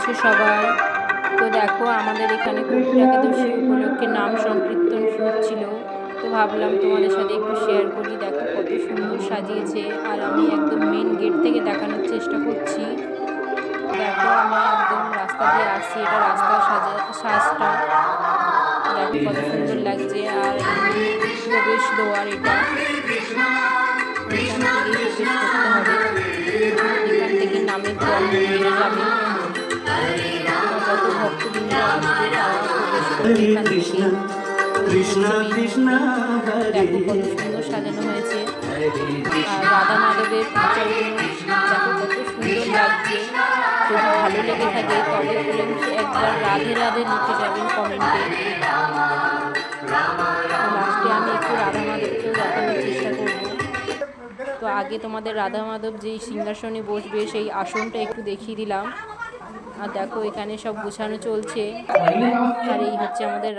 আছো সবাই? তো দেখো আমাদের এখানে কুকুর একাদশী উপলক্ষে নাম সংকীর্তন হচ্ছিল, তো ভাবলাম তোমাদের সাথে একটু শেয়ার করি। দেখো কত সুন্দর সাজিয়েছে, আর আমি একদম মেন গেট থেকে দেখানোর চেষ্টা করছি। দেখো আমি একদম রাস্তা দিয়ে আসছি, এটা রাস্তার সাজটা দেখো কত সুন্দর লাগছে। আর প্রবেশ দ্বার, এটা এখান থেকেই প্রবেশ করতে হবে, এখান থেকে নামের জল বেড়ে যাবে। যত ভক্তবৃন্দ আসবে তারা প্রবেশ করবে এখান থেকে। দেখো কত সুন্দর সাজানো হয়েছে। আর রাধা মাধবের পিকচারগুলো দেখো কত সুন্দর লাগছে। যদি ভালো লেগে থাকে তবে বললাম যে একবার রাধে রাধে লিখে যাবেন কমেন্টে। লাস্টে আমি একটু রাধা মাধবকেও দেখানোর চেষ্টা করব। তো আগে তোমাদের রাধা মাধব যেই সিংহাসনে বসবে সেই আসনটা একটু দেখিয়ে দিলাম। আর দেখো এখানে সব গুছানো চলছে। আর এই হচ্ছে আমাদের